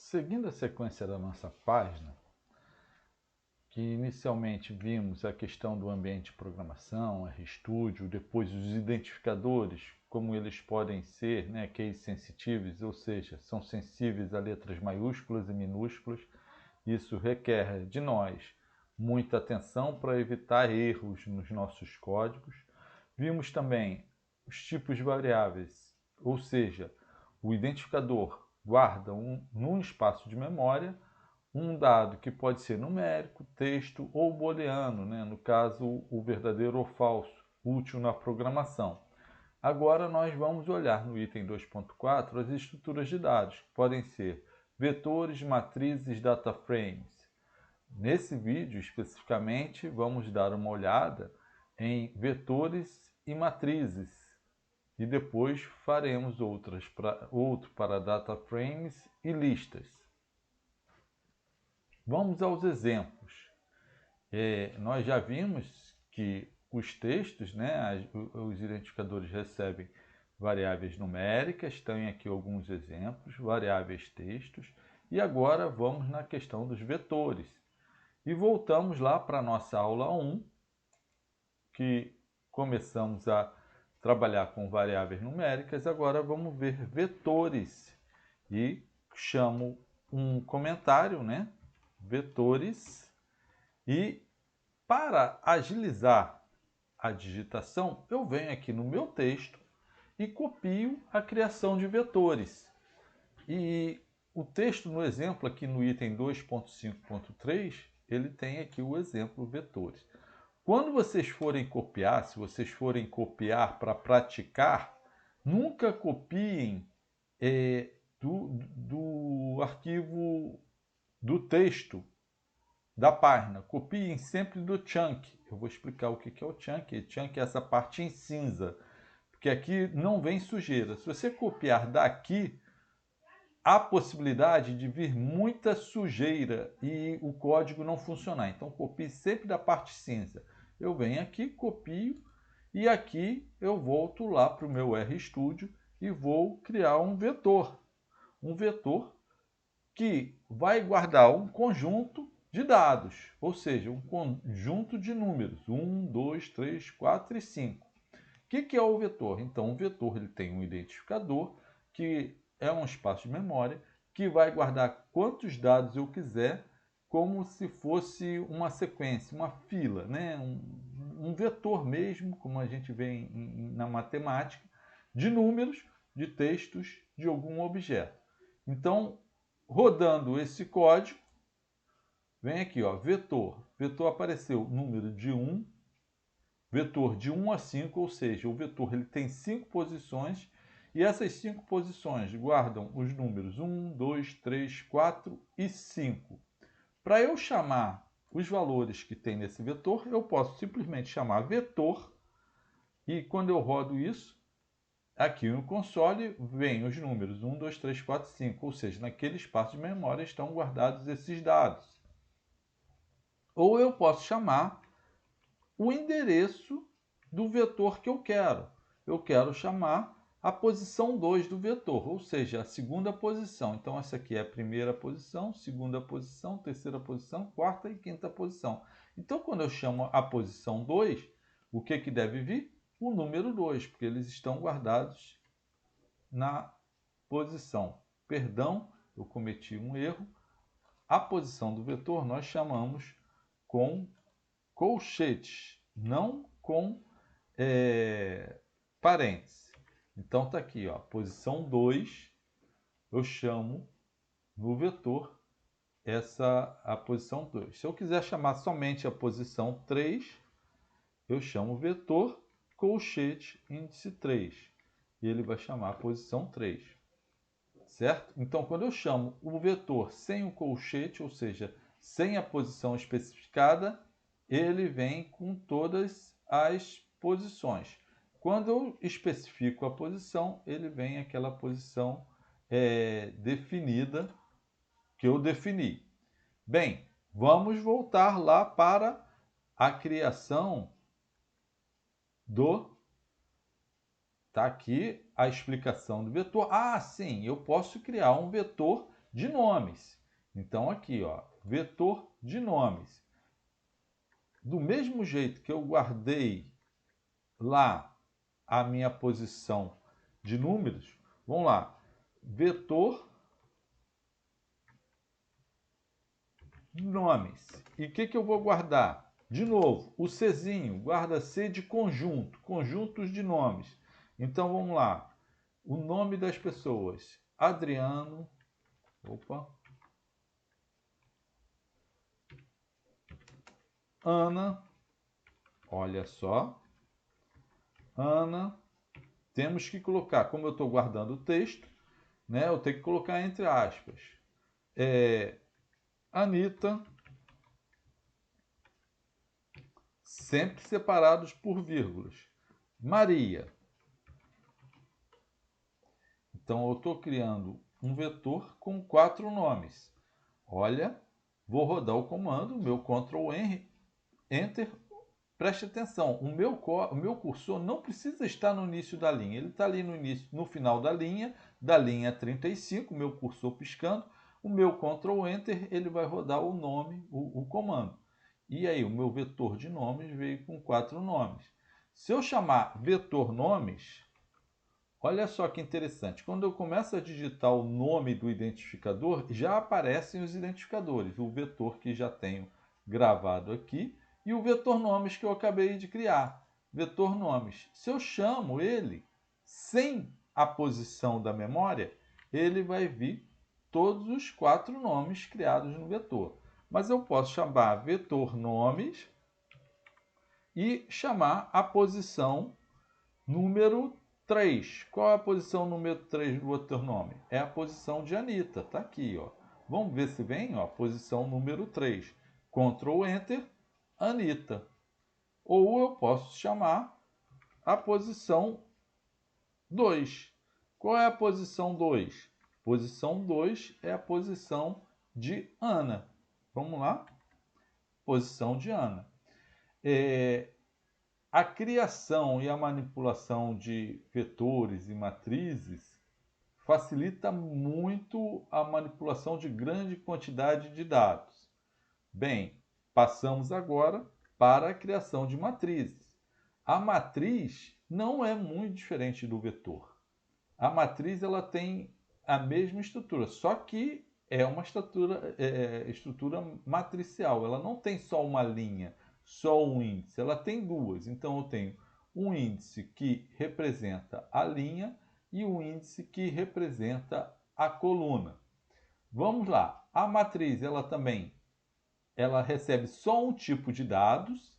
Seguindo a sequência da nossa página, que inicialmente vimos a questão do ambiente de programação, RStudio, depois os identificadores, como eles podem ser, case sensitives, ou seja, são sensíveis a letras maiúsculas e minúsculas. Isso requer de nós muita atenção para evitar erros nos nossos códigos. Vimos também os tipos variáveis, ou seja, o identificador guarda num espaço de memória um dado que pode ser numérico, texto ou booleano, no caso o verdadeiro ou falso, útil na programação. Agora nós vamos olhar no item 2.4 as estruturas de dados, que podem ser vetores, matrizes, data frames. Nesse vídeo especificamente vamos dar uma olhada em vetores e matrizes e depois faremos outro para data frames e listas. Vamos aos exemplos. Nós já vimos que os textos, os identificadores recebem variáveis numéricas, tem aqui alguns exemplos, variáveis textos, e agora vamos na questão dos vetores. E voltamos lá para a nossa aula 1, que começamos a trabalhar com variáveis numéricas, agora vamos ver vetores. E chamo um comentário, vetores, e para agilizar a digitação, eu venho aqui no meu texto e copio a criação de vetores. E o texto no exemplo, aqui no item 2.5.3, ele tem aqui o exemplo vetores. Quando vocês forem copiar, se vocês forem copiar para praticar, nunca copiem do arquivo do texto da página. Copiem sempre do chunk. Eu vou explicar o que é o chunk. Chunk é essa parte em cinza, porque aqui não vem sujeira. Se você copiar daqui, há possibilidade de vir muita sujeira e o código não funcionar. Então copie sempre da parte cinza. Eu venho aqui, copio e aqui eu volto lá para o meu RStudio e vou criar um vetor. Um vetor que vai guardar um conjunto de dados, ou seja, um conjunto de números, 1, 2, 3, 4 e 5. O que é o vetor? Então, o vetor ele tem um identificador, que é um espaço de memória, que vai guardar quantos dados eu quiser, como se fosse uma sequência, uma fila, um vetor mesmo, como a gente vê na matemática, de números, de textos, de algum objeto. Então, rodando esse código, vem aqui, vetor. Vetor apareceu número de 1, vetor de 1 a 5, ou seja, o vetor ele tem 5 posições e essas 5 posições guardam os números 1, 2, 3, 4 e 5. Para eu chamar os valores que tem nesse vetor, eu posso simplesmente chamar vetor e quando eu rodo isso, aqui no console vem os números 1, 2, 3, 4, 5, ou seja, naquele espaço de memória estão guardados esses dados. Ou eu posso chamar o endereço do vetor que eu quero. Eu quero chamar a posição 2 do vetor, ou seja, a segunda posição. Então, essa aqui é a primeira posição, segunda posição, terceira posição, quarta e quinta posição. Então, quando eu chamo a posição 2, o que deve vir? O número 2, porque eles estão guardados na posição. Perdão, eu cometi um erro. A posição do vetor nós chamamos com colchetes, não com parênteses. Então está aqui, posição 2, eu chamo no vetor a posição 2. Se eu quiser chamar somente a posição 3, eu chamo vetor colchete índice 3. E ele vai chamar a posição 3. Certo? Então, quando eu chamo o vetor sem o colchete, ou seja, sem a posição especificada, ele vem com todas as posições. Quando eu especifico a posição, ele vem aquela posição definida que eu defini. Bem, vamos voltar lá para a criação do... Está aqui a explicação do vetor. Ah, sim, eu posso criar um vetor de nomes. Então aqui, ó, vetor de nomes. Do mesmo jeito que eu guardei lá a minha posição de números, vamos lá, vetor nomes. E o que eu vou guardar? De novo, o Czinho, guarda C de conjunto, conjuntos de nomes. Então vamos lá, o nome das pessoas, Adriano, Ana, olha só, Ana, temos que colocar, como eu estou guardando o texto, né, eu tenho que colocar entre aspas, Anita, sempre separados por vírgulas. Maria. Então, eu estou criando um vetor com 4 nomes. Olha, vou rodar o comando, meu Ctrl Enter. Preste atenção, o meu cursor não precisa estar no início da linha. Ele está ali no início, no final da linha 35, meu cursor piscando. O meu Ctrl Enter, ele vai rodar o nome, o comando. E aí, o meu vetor de nomes veio com 4 nomes. Se eu chamar vetor nomes, olha só que interessante. Quando eu começo a digitar o nome do identificador, já aparecem os identificadores. O vetor que já tenho gravado aqui e o vetor nomes que eu acabei de criar. Vetor nomes. Se eu chamo ele sem a posição da memória, ele vai vir todos os 4 nomes criados no vetor. Mas eu posso chamar vetor nomes e chamar a posição número 3. Qual é a posição número 3 do vetor nome? É a posição de Anita. Está aqui, ó. Vamos ver se vem, ó, posição número 3. Ctrl Enter, Anita. Ou eu posso chamar a posição 2. Qual é a posição 2? Posição 2 é a posição de Ana. Vamos lá? Posição de Ana. A criação e a manipulação de vetores e matrizes facilita muito a manipulação de grande quantidade de dados. Bem, passamos agora para a criação de matrizes. A matriz não é muito diferente do vetor. A matriz ela tem a mesma estrutura, só que é uma estrutura matricial. Ela não tem só uma linha, só um índice. Ela tem duas. Então eu tenho um índice que representa a linha e um índice que representa a coluna. Vamos lá. A matriz ela recebe só um tipo de dados,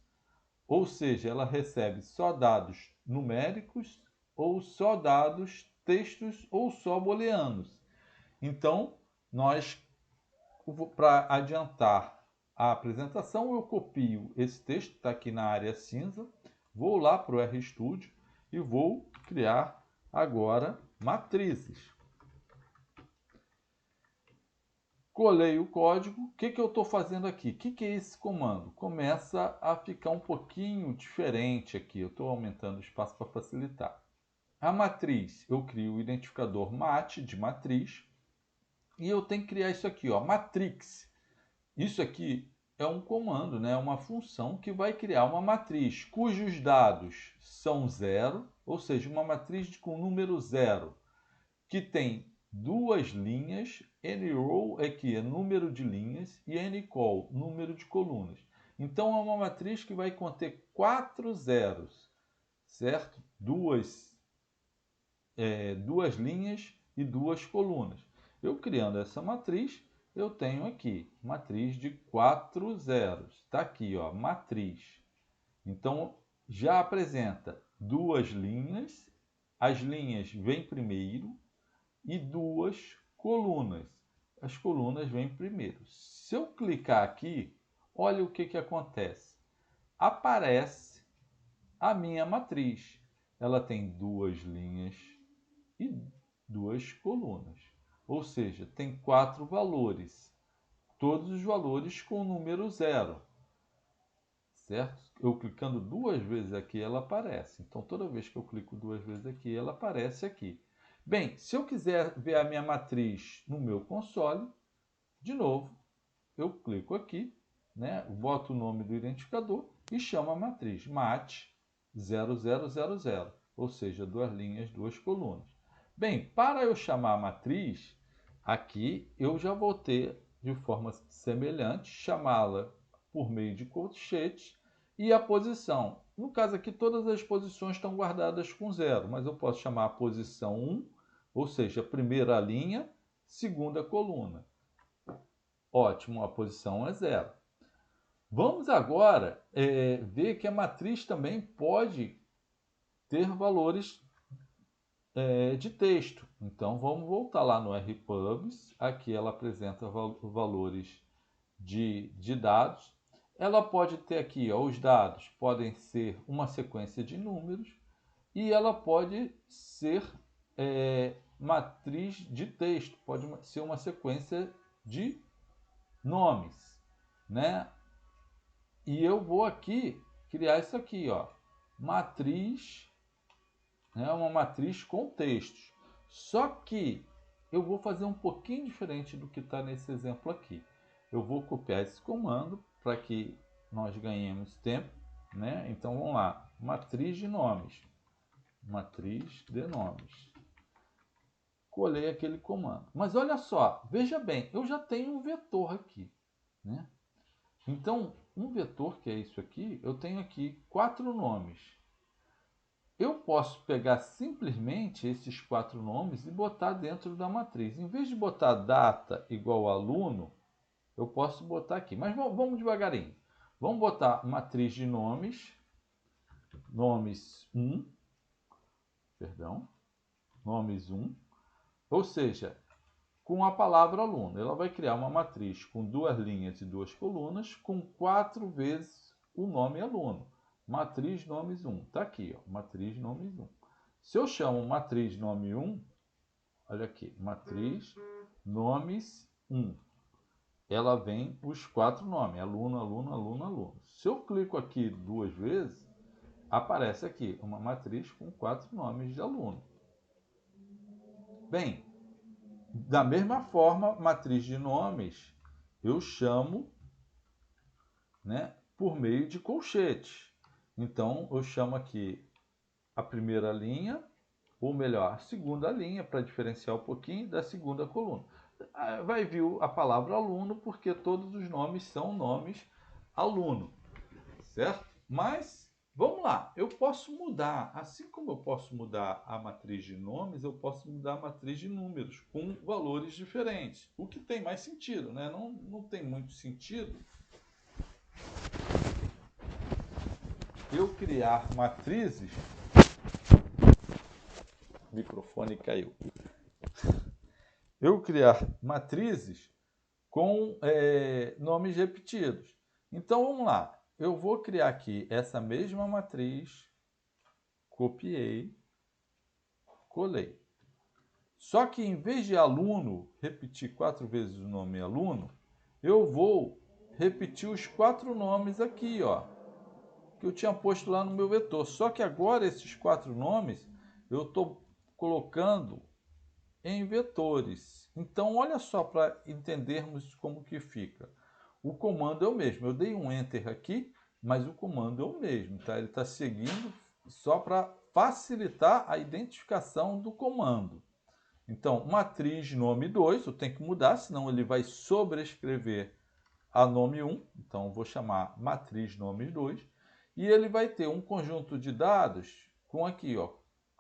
ou seja, ela recebe só dados numéricos ou só dados textos ou só booleanos. Então, para adiantar a apresentação, eu copio esse texto, está aqui na área cinza, vou lá para o RStudio e vou criar agora matrizes. Colei o código. O que eu estou fazendo aqui? O que é esse comando? Começa a ficar um pouquinho diferente aqui. Eu estou aumentando o espaço para facilitar. A matriz, eu crio o identificador mat de matriz. E eu tenho que criar isso aqui, ó, matrix. Isso aqui é um comando, né? Uma função que vai criar uma matriz cujos dados são zero, ou seja, uma matriz com número zero, que tem duas linhas, nrow aqui é número de linhas e ncol, número de colunas. Então é uma matriz que vai conter 4 zeros, certo? Duas linhas e 2 colunas. Eu criando essa matriz, eu tenho aqui matriz de 4 zeros. Está aqui, ó, matriz. Então já apresenta 2 linhas, as linhas vêm primeiro, e 2 colunas. As colunas vêm primeiro. Se eu clicar aqui, olha o que acontece. Aparece a minha matriz. Ela tem 2 linhas e 2 colunas. Ou seja, tem 4 valores. Todos os valores com o número 0. Certo? Eu clicando 2 vezes aqui, ela aparece. Então, toda vez que eu clico 2 vezes aqui, ela aparece aqui. Bem, se eu quiser ver a minha matriz no meu console, de novo, eu clico aqui, né, boto o nome do identificador e chamo a matriz mat 0000, ou seja, 2 linhas, 2 colunas. Bem, para eu chamar a matriz, aqui eu já vou ter, de forma semelhante, chamá-la por meio de colchetes e a posição. No caso aqui, todas as posições estão guardadas com 0, mas eu posso chamar a posição 1, ou seja, primeira linha, segunda coluna. Ótimo, a posição é 0. Vamos agora ver que a matriz também pode ter valores de texto. Então, vamos voltar lá no RPubs. Aqui ela apresenta valores de dados. Ela pode ter aqui, ó, os dados podem ser uma sequência de números e ela pode ser matriz de texto, pode ser uma sequência de nomes, né? E eu vou aqui criar isso aqui, ó, matriz, né, uma matriz com textos. Só que eu vou fazer um pouquinho diferente do que está nesse exemplo aqui. Eu vou copiar esse comando para que nós ganhemos tempo, né? Então vamos lá, matriz de nomes, matriz de nomes. Colei aquele comando. Mas olha só, veja bem, eu já tenho um vetor aqui, né? Então, um vetor, que é isso aqui, eu tenho aqui 4 nomes. Eu posso pegar simplesmente esses 4 nomes e botar dentro da matriz. Em vez de botar data igual aluno, eu posso botar aqui. Mas vamos devagarinho. Vamos botar matriz de nomes, nomes 1, perdão, nomes 1, ou seja, com a palavra aluno. Ela vai criar uma matriz com 2 linhas e 2 colunas, com 4 vezes o nome aluno. Matriz nomes 1. Está aqui, ó, matriz nomes 1. Se eu chamo matriz nome 1, olha aqui, matriz nomes 1. Ela vem os 4 nomes, aluno, aluno, aluno, aluno. Se eu clico aqui 2 vezes, aparece aqui uma matriz com 4 nomes de aluno. Bem, da mesma forma, matriz de nomes, eu chamo, né, por meio de colchetes. Então, eu chamo aqui a primeira linha, ou melhor, a segunda linha, para diferenciar um pouquinho da segunda coluna. Vai vir a palavra aluno, porque todos os nomes são nomes aluno, certo? Mas, vamos lá, eu posso mudar, assim como eu posso mudar a matriz de nomes, eu posso mudar a matriz de números, com valores diferentes. O que tem mais sentido, né? Não tem muito sentido eu criar matrizes... O microfone caiu. Eu criar matrizes com nomes repetidos. Então, vamos lá. Eu vou criar aqui essa mesma matriz, copiei, colei. Só que em vez de aluno repetir 4 vezes o nome aluno, eu vou repetir os 4 nomes aqui, ó, que eu tinha posto lá no meu vetor. Só que agora esses 4 nomes eu estou colocando em vetores. Então, olha só para entendermos como que fica. O comando é o mesmo. Eu dei um Enter aqui, mas o comando é o mesmo, tá? Ele está seguindo só para facilitar a identificação do comando. Então, matriz nome 2, eu tenho que mudar, senão ele vai sobrescrever a nome 1. Então, eu vou chamar matriz nome 2. E ele vai ter um conjunto de dados com aqui, ó,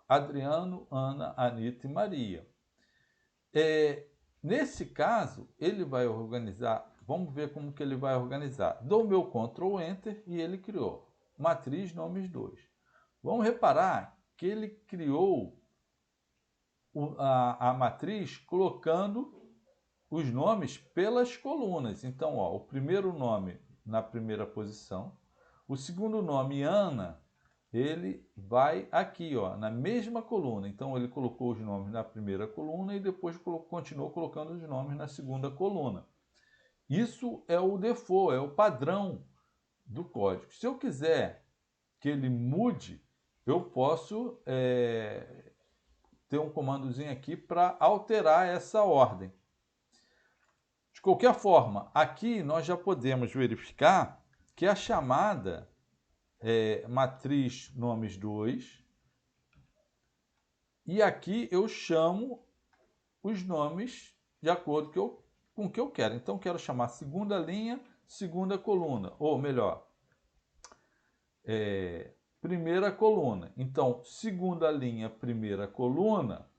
Adriano, Ana, Anita e Maria. Nesse caso, ele vai organizar, vamos ver como que ele vai organizar. Dou meu Ctrl Enter e ele criou matriz nomes 2. Vamos reparar que ele criou a matriz colocando os nomes pelas colunas. Então, ó, o primeiro nome na primeira posição, o segundo nome, Ana, ele vai aqui, ó, na mesma coluna. Então, ele colocou os nomes na primeira coluna e depois continuou colocando os nomes na segunda coluna. Isso é o default, é o padrão do código. Se eu quiser que ele mude, eu posso ter um comandozinho aqui para alterar essa ordem. De qualquer forma, aqui nós já podemos verificar que a chamada é matriz nomes 2, e aqui eu chamo os nomes de acordo com o que eu quero. Então, quero chamar segunda linha, segunda coluna, ou melhor, primeira coluna. Então, segunda linha, primeira coluna,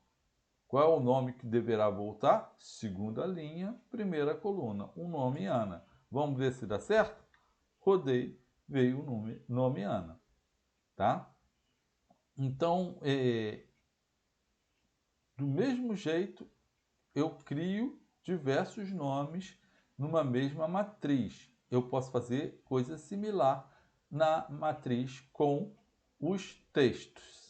qual é o nome que deverá voltar? Segunda linha, primeira coluna, o nome Ana. Vamos ver se dá certo? Rodei, veio o nome Ana. Tá? Então, do mesmo jeito, eu crio diversos nomes numa mesma matriz. Eu posso fazer coisa similar na matriz com os textos.